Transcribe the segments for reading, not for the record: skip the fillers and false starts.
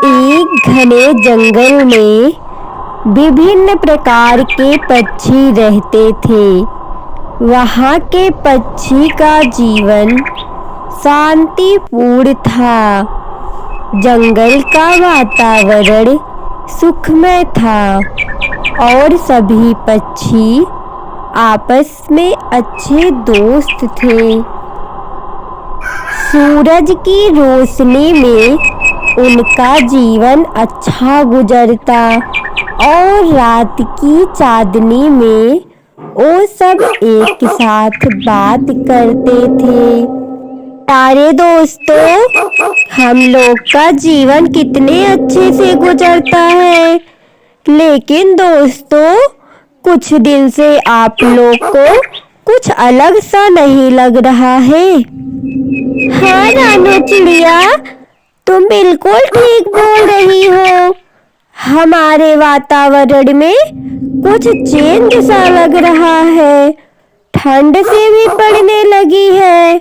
एक घने जंगल में विभिन्न प्रकार के पक्षी रहते थे। वहाँ के पक्षी का जीवन शांतिपूर्ण था। जंगल का वातावरण सुखमय था और सभी पक्षी आपस में अच्छे दोस्त थे। सूरज की रोशनी में उनका जीवन अच्छा गुजरता और रात की चांदनी में वो सब एक साथ बात करते थे। प्यारे दोस्तों, हम लोग का जीवन कितने अच्छे से गुजरता है, लेकिन दोस्तों कुछ दिन से आप लोग को कुछ अलग सा नहीं लग रहा है। हाँ रानू चिड़िया, तुम बिल्कुल ठीक बोल रही हो। हमारे वातावरण में कुछ चेंज सा लग रहा है। ठंड से भी पड़ने लगी है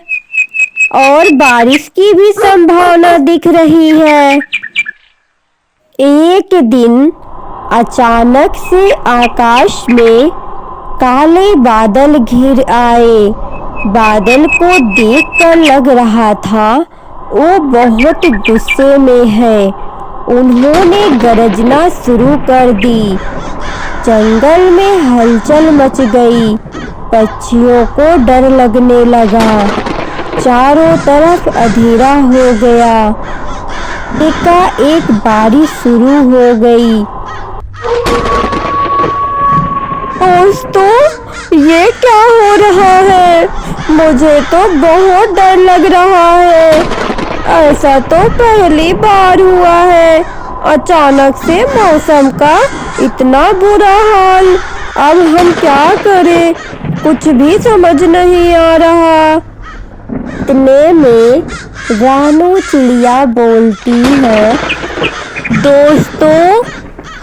और बारिश की भी संभावना दिख रही है। एक दिन अचानक से आकाश में काले बादल घिर आए। बादल को देखकर लग रहा था वो बहुत गुस्से में है। उन्होंने गरजना शुरू कर दी। जंगल में हलचल मच गई। पक्षियों को डर लगने लगा। चारों तरफ अंधेरा हो गया। एकाएक बारिश शुरू हो गई। दोस्तों, ये क्या हो रहा है? मुझे तो बहुत डर लग रहा है। ऐसा तो पहली बार हुआ है। अचानक से मौसम का इतना बुरा हाल। अब हम क्या करें, कुछ भी समझ नहीं आ रहा। इतने में रानू चिड़िया बोलती है, दोस्तों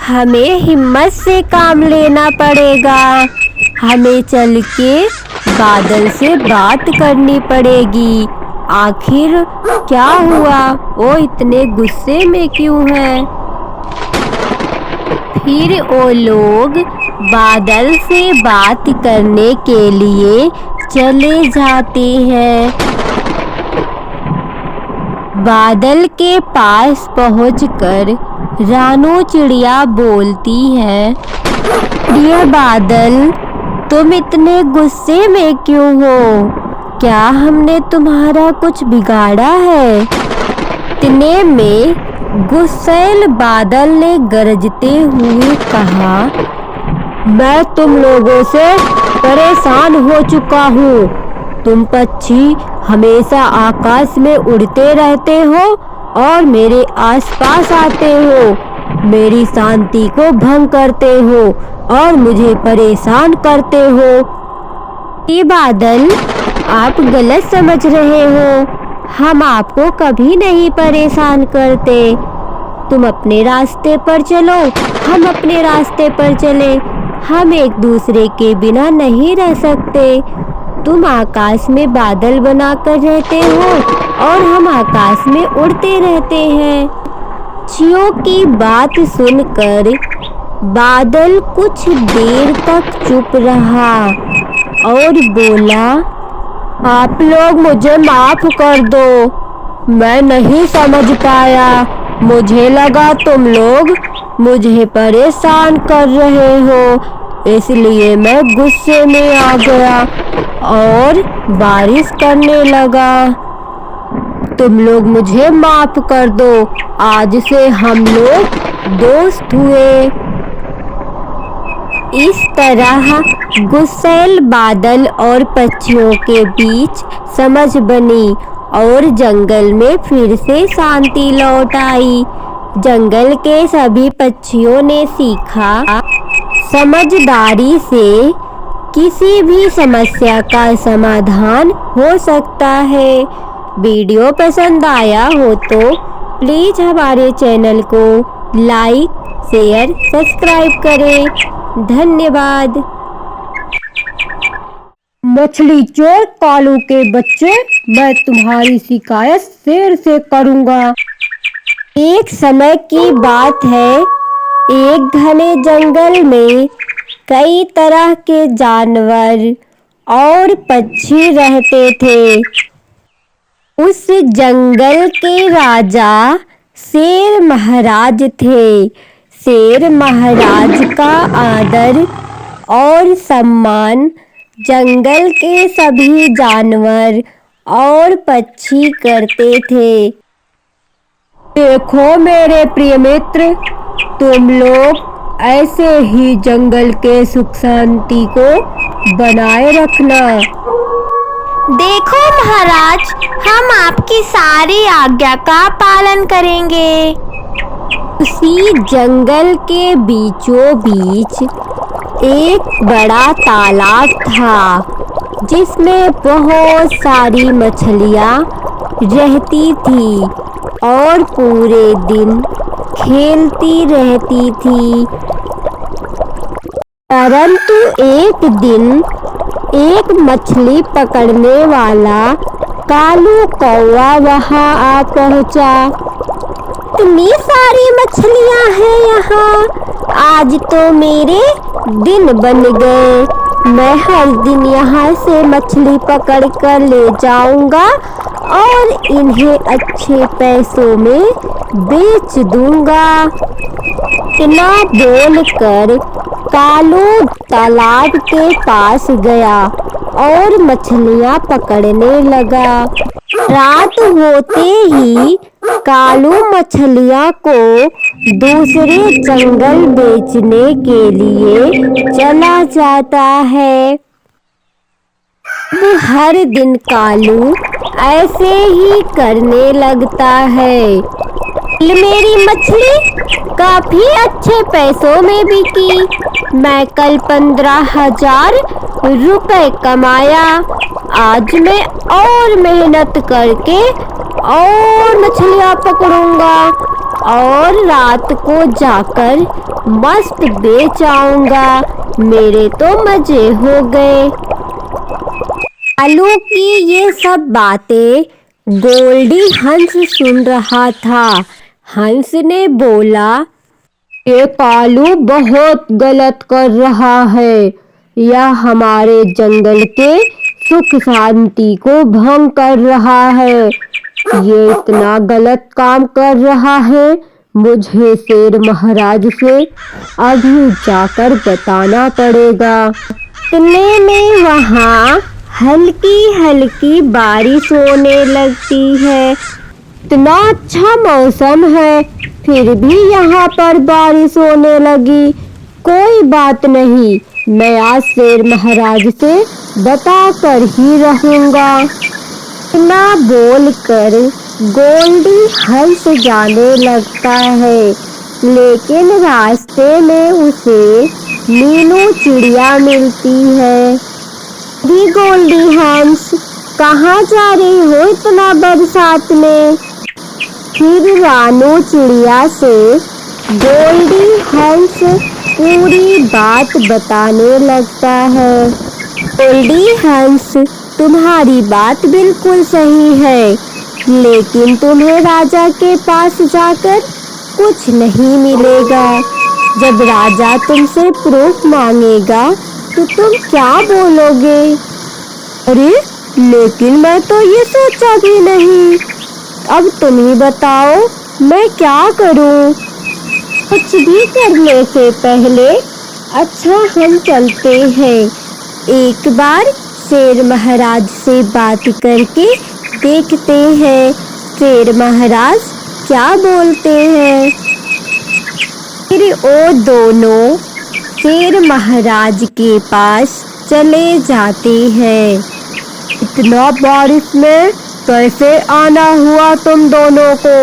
हमें हिम्मत से काम लेना पड़ेगा। हमें चल के बादल से बात करनी पड़ेगी। आखिर क्या हुआ, वो इतने गुस्से में क्यों है? फिर वो लोग बादल से बात करने के लिए चले जाते हैं। बादल के पास पहुंचकर रानू चिड़िया बोलती है, ये बादल, तुम इतने गुस्से में क्यों हो? क्या हमने तुम्हारा कुछ बिगाड़ा है? इतने में गुस्सैल बादल ने गरजते हुए कहा, मैं तुम लोगों से परेशान हो चुका हूँ। तुम पक्षी हमेशा आकाश में उड़ते रहते हो और मेरे आसपास आते हो। मेरी शांति को भंग करते हो और मुझे परेशान करते हो। ये बादल, आप गलत समझ रहे हो। हम आपको कभी नहीं परेशान करते। तुम अपने रास्ते पर चलो, हम अपने रास्ते पर चले। हम एक दूसरे के बिना नहीं रह सकते। तुम आकाश में बादल बनाकर रहते हो और हम आकाश में उड़ते रहते हैं। पक्षियों की बात सुनकर बादल कुछ देर तक चुप रहा और बोला, आप लोग मुझे माफ कर दो। मैं नहीं समझ पाया। मुझे लगा तुम लोग मुझे परेशान कर रहे हो, इसलिए मैं गुस्से में आ गया और बारिश करने लगा। तुम लोग मुझे माफ कर दो। आज से हम लोग दोस्त हुए। इस तरह गुस्सैल बादल और पक्षियों के बीच समझ बनी और जंगल में फिर से शांति लौट आई। जंगल के सभी पक्षियों ने सीखा, समझदारी से किसी भी समस्या का समाधान हो सकता है। वीडियो पसंद आया हो तो प्लीज़ हमारे चैनल को लाइक, शेयर, सब्सक्राइब करें। धन्यवाद। मछली चोर कालू के बच्चे, मैं तुम्हारी शिकायत शेर से करूंगा। एक समय की बात है, एक घने जंगल में कई तरह के जानवर और पक्षी रहते थे। उस जंगल के राजा शेर महाराज थे। शेर महाराज का आदर और सम्मान जंगल के सभी जानवर और पक्षी करते थे। देखो मेरे प्रिय मित्र, तुम लोग ऐसे ही जंगल के सुख शांति को बनाए रखना। देखो महाराज, हम आपकी सारी आज्ञा का पालन करेंगे। उसी जंगल के बीचों बीच एक बड़ा तालाब था, जिसमें बहुत सारी मछलियाँ रहती थी और पूरे दिन खेलती रहती थी। परंतु एक दिन एक मछली पकड़ने वाला कालू कौवा वहाँ आ पहुँचा। इतनी सारी मछलियाँ हैं यहाँ, आज तो मेरे दिन बन गए। मैं हर दिन यहाँ से मछली पकड़ कर ले जाऊंगा और इन्हें अच्छे पैसों में बेच दूंगा। इतना बोलकर कालू तालाब के पास गया और मछलियाँ पकड़ने लगा। रात होते ही कालू मछलियाँ को दूसरे जंगल बेचने के लिए चला जाता है। हर दिन कालू ऐसे ही करने लगता है। मेरी मछली काफी अच्छे पैसों में बिकी। मैं कल 15,000 रुपए कमाया। आज मैं और मेहनत करके और मछलियाँ पकड़ूंगा और रात को जाकर मस्त बेच आऊंगा। मेरे तो मजे हो गए। कालू की ये सब बातें गोल्डी हंस सुन रहा था। हंस ने बोला, ये कालू बहुत गलत कर रहा है। यह हमारे जंगल के सुख शांति को भंग कर रहा है। ये इतना गलत काम कर रहा है, मुझे शेर महाराज से अभी जाकर बताना पड़ेगा। इतने में वहाँ हल्की हल्की बारिश होने लगती है। इतना अच्छा मौसम है, फिर भी यहाँ पर बारिश होने लगी। कोई बात नहीं, मैं आज शेर महाराज से बता कर ही रहूँगा। इतना बोलकर गोल्डी हंस जाने लगता है, लेकिन रास्ते में उसे मीनू चिड़िया मिलती है। भी गोल्डी हंस, कहाँ जा रही हो इतना बरसात में? फिर रानू चिड़िया से गोल्डी हंस पूरी बात बताने लगता है। गोल्डी हंस, तुम्हारी बात बिल्कुल सही है, लेकिन तुम्हें राजा के पास जाकर कुछ नहीं मिलेगा। जब राजा तुमसे प्रूफ मांगेगा तो तुम क्या बोलोगे? अरे लेकिन मैं तो ये सोचा भी नहीं। अब तुम ही बताओ, मैं क्या करूं? कुछ भी करने से पहले अच्छा हम चलते हैं। एक बार शेर महाराज से बात करके देखते हैं शेर महाराज क्या बोलते हैं। फिर वो दोनों शेर महाराज के पास चले जाते हैं। इतना बारिश में कैसे आना हुआ तुम दोनों को?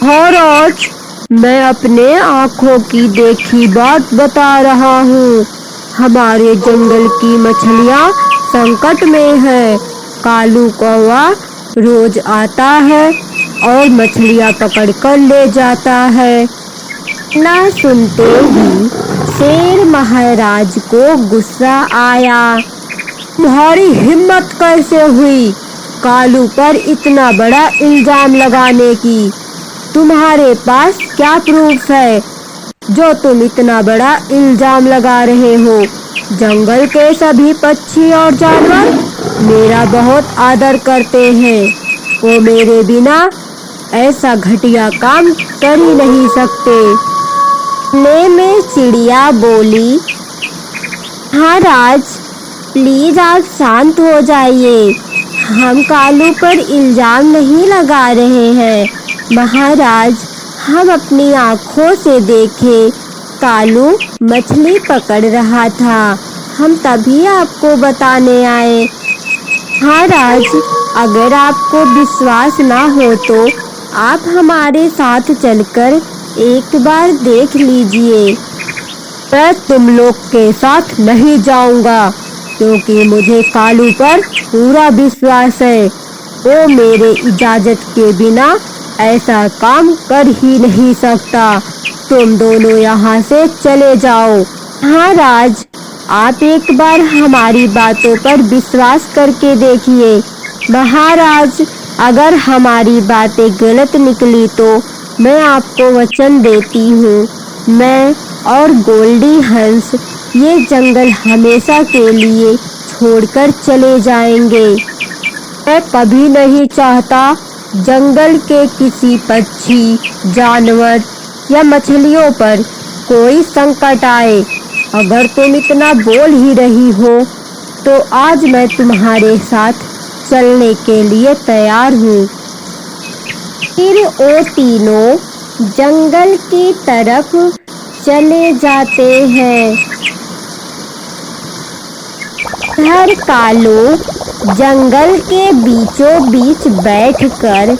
महाराज, मैं अपने आँखों की देखी बात बता रहा हूँ। हमारे जंगल की मछलियाँ संकट में है। कालू कौवा रोज आता है और मछलियाँ पकड़ कर ले जाता है। ना सुनते ही शेर महाराज को गुस्सा आया। तुम्हारी हिम्मत कैसे हुई कालू पर इतना बड़ा इल्जाम लगाने की? तुम्हारे पास क्या प्रूफ है जो तुम इतना बड़ा इल्जाम लगा रहे हो? जंगल के सभी पक्षी और जानवर मेरा बहुत आदर करते हैं। वो मेरे बिना ऐसा घटिया काम कर ही नहीं सकते। इतने में चिड़िया बोली, महाराज प्लीज आप शांत हो जाइए। हम कालू पर इल्जाम नहीं लगा रहे हैं। महाराज हम अपनी आँखों से देखे कालू मछली पकड़ रहा था। हम तभी आपको बताने आए। महाराज अगर आपको विश्वास ना हो तो आप हमारे साथ चलकर एक बार देख लीजिए। मैं तुम लोग के साथ नहीं जाऊंगा क्योंकि मुझे कालू पर पूरा विश्वास है। वो मेरे इजाजत के बिना ऐसा काम कर ही नहीं सकता। तुम दोनों यहाँ से चले जाओ। महाराज आप एक बार हमारी बातों पर विश्वास करके देखिए। महाराज अगर हमारी बातें गलत निकली तो मैं आपको वचन देती हूँ मैं और गोल्डी हंस ये जंगल हमेशा के लिए छोड़कर चले जाएंगे। मैं कभी नहीं चाहता जंगल के किसी पक्षी, जानवर या मछलियों पर कोई संकट आए। अगर तुम इतना बोल ही रही हो तो आज मैं तुम्हारे साथ चलने के लिए तैयार हूँ। फिर वो तीनों जंगल की तरफ चले जाते हैं। हर कालू जंगल के बीचों बीच बैठकर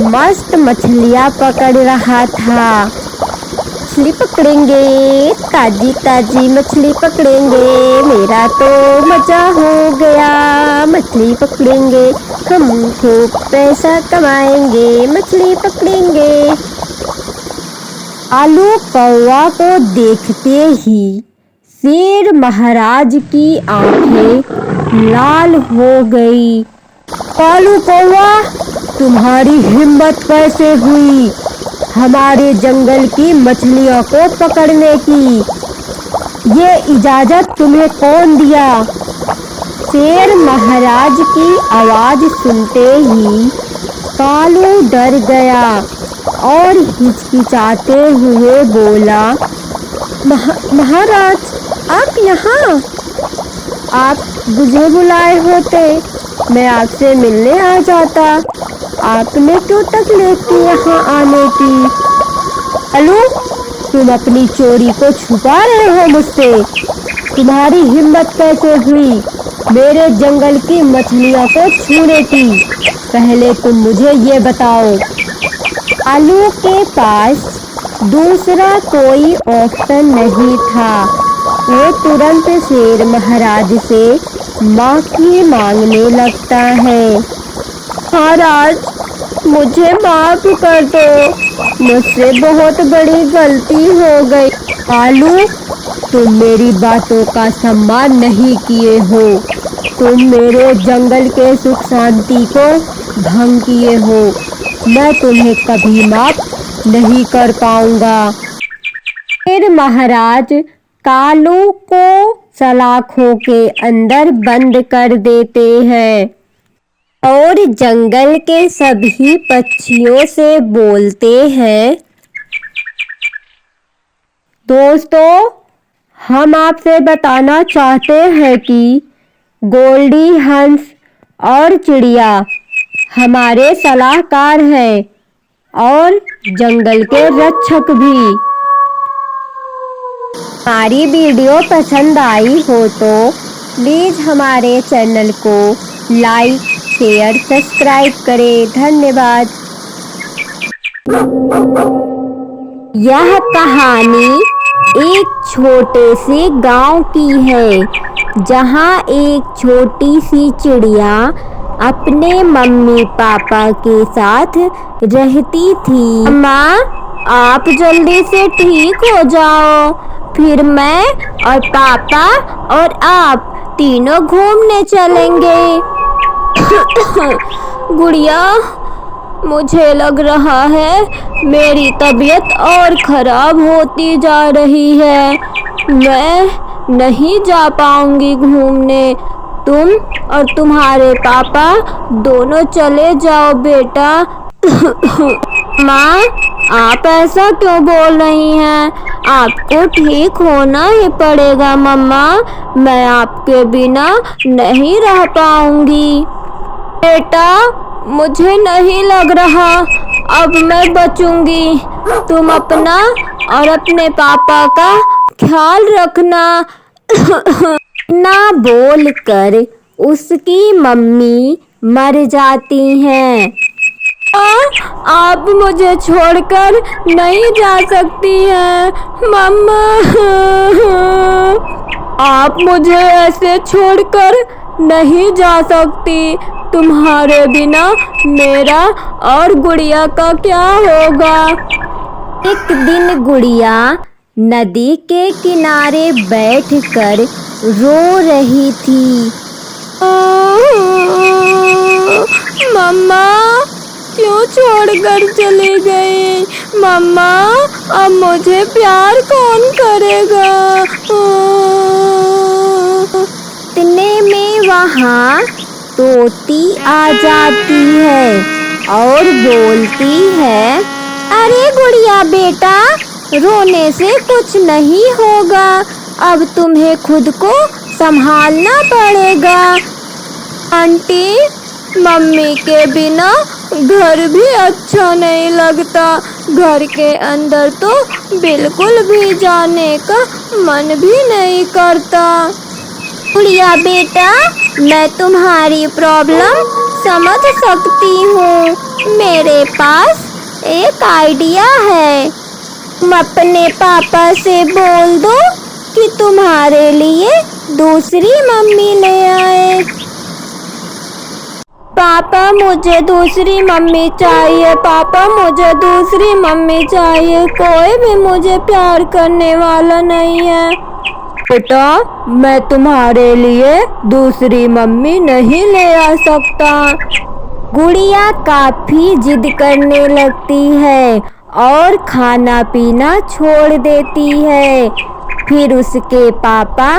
मस्त मछलियाँ पकड़ रहा था। मछली पकड़ेंगे, ताजी ताजी मछली पकड़ेंगे, मेरा तो मजा हो गया। मछली पकड़ेंगे, हम खूब पैसा कमाएंगे, मछली पकड़ेंगे। कालू कौवा को देखते ही शेर महाराज की आंखें लाल हो गई। कालू कौवा तुम्हारी हिम्मत कैसे हुई हमारे जंगल की मछलियों को पकड़ने की? ये इजाजत तुम्हें कौन दिया? शेर महाराज की आवाज सुनते ही कालू डर गया और हिचकिचाते हुए बोला, महाराज आप यहाँ? आप मुझे बुलाए होते मैं आपसे मिलने आ जाता। आपने क्यों तकलीफ की यहाँ आने की? कालू तुम अपनी चोरी को छुपा रहे हो मुझसे। तुम्हारी हिम्मत कैसे हुई मेरे जंगल की मछलियों को छूने की? पहले तुम मुझे ये बताओ। कालू के पास दूसरा कोई ऑप्शन नहीं था। वो तुरंत शेर महाराज से माफी मांगने लगता है। महाराज मुझे माफ कर दो, मुझसे बहुत बड़ी गलती हो गई। कालू तुम मेरी बातों का सम्मान नहीं किए हो। तुम मेरे जंगल के सुख शांति को भंग किए हो। मैं तुम्हें कभी माफ नहीं कर पाऊंगा। फिर महाराज कालू को सलाखों के अंदर बंद कर देते हैं और जंगल के सभी पक्षियों से बोलते हैं, दोस्तों हम आपसे बताना चाहते हैं कि गोल्डी हंस और चिड़िया हमारे सलाहकार हैं और जंगल के रक्षक भी। हमारी वीडियो पसंद आई हो तो प्लीज़ हमारे चैनल को लाइक, शेयर, सब्सक्राइब करें। धन्यवाद। यह कहानी एक छोटे से गांव की है जहां एक छोटी सी चिड़िया अपने मम्मी पापा के साथ रहती थी। माँ आप जल्दी से ठीक हो जाओ, फिर मैं और पापा और आप तीनों घूमने चलेंगे। गुड़िया, मुझे लग रहा है मेरी तबीयत और खराब होती जा रही है। मैं नहीं जा पाऊंगी घूमने। तुम और तुम्हारे पापा दोनों चले जाओ बेटा। माँ, आप ऐसा क्यों बोल रही हैं? आपको ठीक होना ही पड़ेगा मम्मा। मैं आपके बिना नहीं रह पाऊंगी। बेटा, मुझे नहीं लग रहा अब मैं बचूंगी। तुम अपना और अपने पापा का ख्याल रखना। ना बोलकर उसकी मम्मी मर जाती हैं। आप मुझे छोड़कर नहीं जा सकती हैं मम्मा। आप मुझे ऐसे छोड़कर नहीं जा सकती। तुम्हारे बिना मेरा और गुड़िया का क्या होगा? एक दिन गुड़िया नदी के किनारे बैठकर रो रही थी। मम्मा, क्यों छोड़कर चली गई? मम्मा, अब मुझे प्यार कौन करेगा? इतने में वहाँ तोती आ जाती है और बोलती है, अरे गुड़िया बेटा, रोने से कुछ नहीं होगा। अब तुम्हें खुद को संभालना पड़ेगा। आंटी, मम्मी के बिना घर भी अच्छा नहीं लगता। घर के अंदर तो बिल्कुल भी जाने का मन भी नहीं करता। गुड़िया बेटा, मैं तुम्हारी प्रॉब्लम समझ सकती हूँ। मेरे पास एक आइडिया है। तुम अपने पापा से बोल दो कि तुम्हारे लिए दूसरी मम्मी ले आए। पापा, मुझे दूसरी मम्मी चाहिए। पापा, मुझे दूसरी मम्मी चाहिए। कोई भी मुझे प्यार करने वाला नहीं है। बेटा, मैं तुम्हारे लिए दूसरी मम्मी नहीं ले आ सकता। गुड़िया काफी जिद करने लगती है और खाना पीना छोड़ देती है। फिर उसके पापा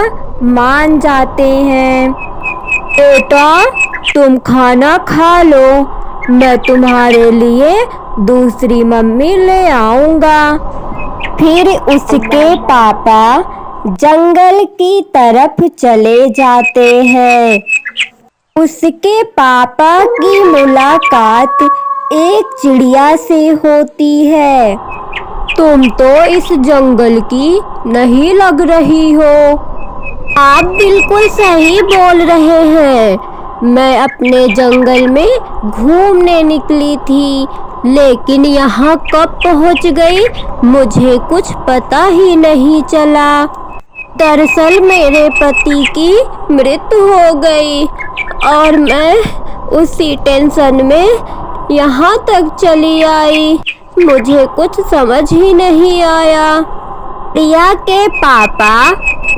मान जाते हैं। बेटा, तुम खाना खा लो। मैं तुम्हारे लिए दूसरी मम्मी ले आऊंगा। फिर उसके पापा जंगल की तरफ चले जाते हैं। उसके पापा की मुलाकात एक चिड़िया से होती है। तुम तो इस जंगल की नहीं लग रही हो। आप बिल्कुल सही बोल रहे हैं। मैं अपने जंगल में घूमने निकली थी, लेकिन यहाँ कब पहुँच गई मुझे कुछ पता ही नहीं चला। दरअसल मेरे पति की मृत्यु हो गई और मैं उसी टेंशन में यहाँ तक चली आई। मुझे कुछ समझ ही नहीं आया। चिड़िया के पापा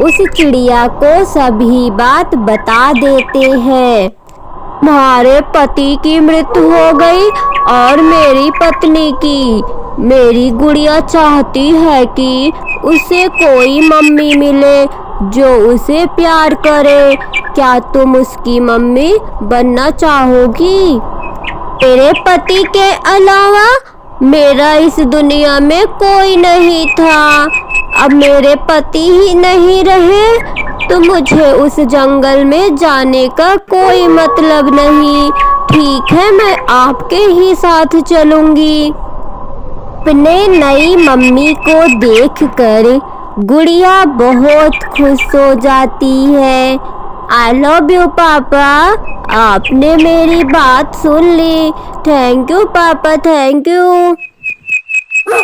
उस चिड़िया को सभी बात बता देते हैं। तुम्हारे पति की मृत्यु हो गई और मेरी पत्नी की। मेरी गुड़िया चाहती है कि उसे कोई मम्मी मिले जो उसे प्यार करे। क्या तुम उसकी मम्मी बनना चाहोगी? मेरे पति के अलावा मेरा इस दुनिया में कोई नहीं था। अब मेरे पति ही नहीं रहे तो मुझे उस जंगल में जाने का कोई मतलब नहीं। ठीक है, मैं आपके ही साथ चलूंगी। अपने नई मम्मी को देखकर गुड़िया बहुत खुश हो जाती है। आई लव यू पापा, आपने मेरी बात सुन ली। थैंक यू पापा, थैंक यू।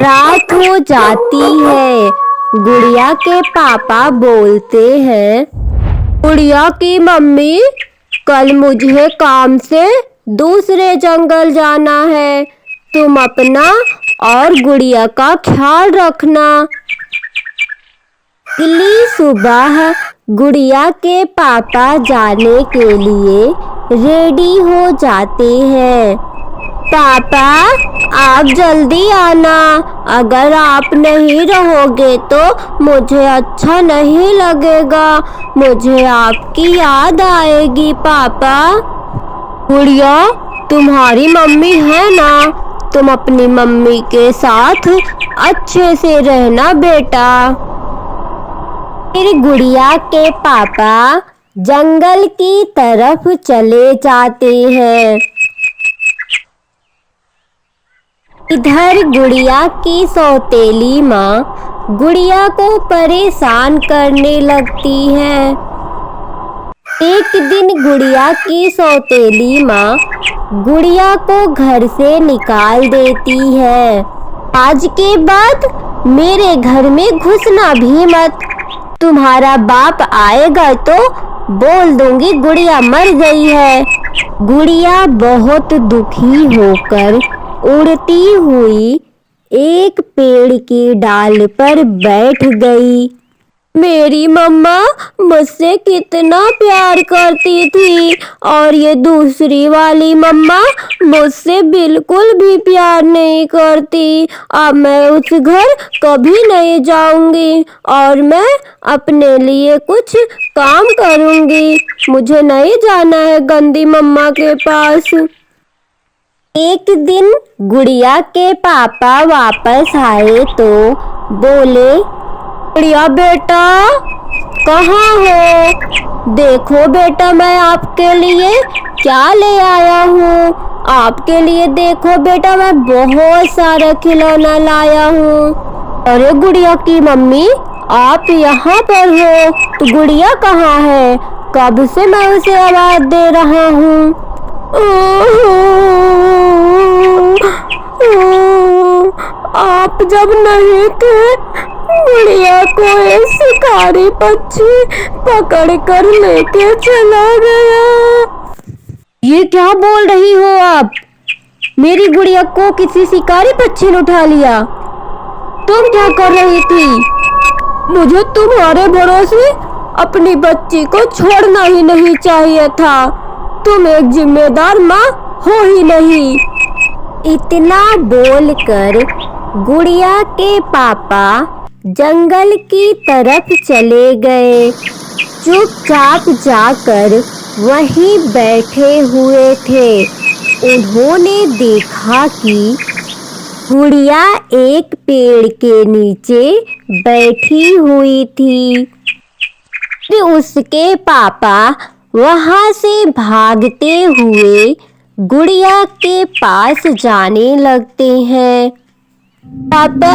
रात हो जाती है। गुड़िया के पापा बोलते हैं, गुड़िया की मम्मी, कल मुझे काम से दूसरे जंगल जाना है। तुम अपना और गुड़िया का ख्याल रखना। अगली सुबह गुड़िया के पापा जाने के लिए रेडी हो जाते हैं। पापा आप जल्दी आना, अगर आप नहीं रहोगे तो मुझे अच्छा नहीं लगेगा, मुझे आपकी याद आएगी पापा। गुड़िया तुम्हारी मम्मी है ना, तुम अपनी मम्मी के साथ अच्छे से रहना बेटा। फिर गुड़िया के पापा जंगल की तरफ चले जाते हैं। इधर गुड़िया की सौतेली माँ गुड़िया को परेशान करने लगती है। एक दिन गुड़िया की सौतेली माँ गुड़िया को घर से निकाल देती है। आज के बाद मेरे घर में घुसना भी मत, तुम्हारा बाप आएगा तो बोल दूंगी गुड़िया मर गई है। गुड़िया बहुत दुखी होकर उड़ती हुई एक पेड़ की डाल पर बैठ गई। मेरी मम्मा मुझसे कितना प्यार करती थी और ये दूसरी वाली मम्मा मुझसे बिल्कुल भी प्यार नहीं करती। अब मैं उस घर कभी नहीं जाऊंगी और मैं अपने लिए कुछ काम करूंगी। मुझे नहीं जाना है गंदी मम्मा के पास। एक दिन गुड़िया के पापा वापस आए तो बोले, गुड़िया बेटा कहाँ हो? देखो बेटा मैं आपके लिए क्या ले आया हूँ। आपके लिए देखो बेटा मैं बहुत सारा खिलौना लाया हूँ। अरे गुड़िया की मम्मी आप यहाँ पर हो, तो गुड़िया कहाँ है? कब से मैं उसे आवाज दे रहा हूँ। आप जब नहीं थे गुड़िया को एक शिकारी पक्षी पकड़ कर लेके चला गया। ये क्या बोल रही हो आप? मेरी गुड़िया को किसी शिकारी पक्षी ने उठा लिया? तुम क्या कर रही थी? मुझे तुम्हारे भरोसे अपनी बच्ची को छोड़ना ही नहीं चाहिए था। तुम एक जिम्मेदार माँ हो ही नहीं। इतना बोलकर गुड़िया के पापा जंगल की तरफ चले गए। चुपचाप जाकर वहीं बैठे हुए थे। उन्होंने देखा कि गुड़िया एक पेड़ के नीचे बैठी हुई थी। फिर उसके पापा वहां से भागते हुए गुड़िया के पास जाने लगते हैं। पापा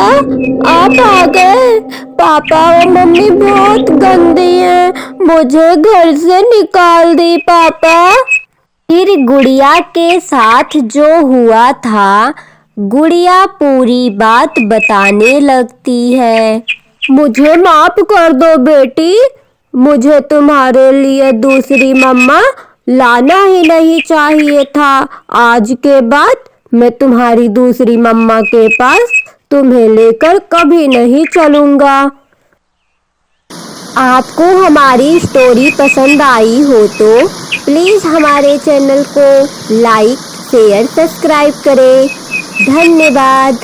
आप आ गए? पापा और मम्मी बहुत गंदी है, मुझे घर से निकाल दी पापा। फिर गुड़िया के साथ जो हुआ था गुड़िया पूरी बात बताने लगती है। मुझे माफ कर दो बेटी, मुझे तुम्हारे लिए दूसरी मम्मा लाना ही नहीं चाहिए था। आज के बाद मैं तुम्हारी दूसरी मम्मा के पास तुम्हें लेकर कभी नहीं चलूंगा। आपको हमारी स्टोरी पसंद आई हो तो प्लीज़ हमारे चैनल को लाइक, शेयर, सब्सक्राइब करें। धन्यवाद।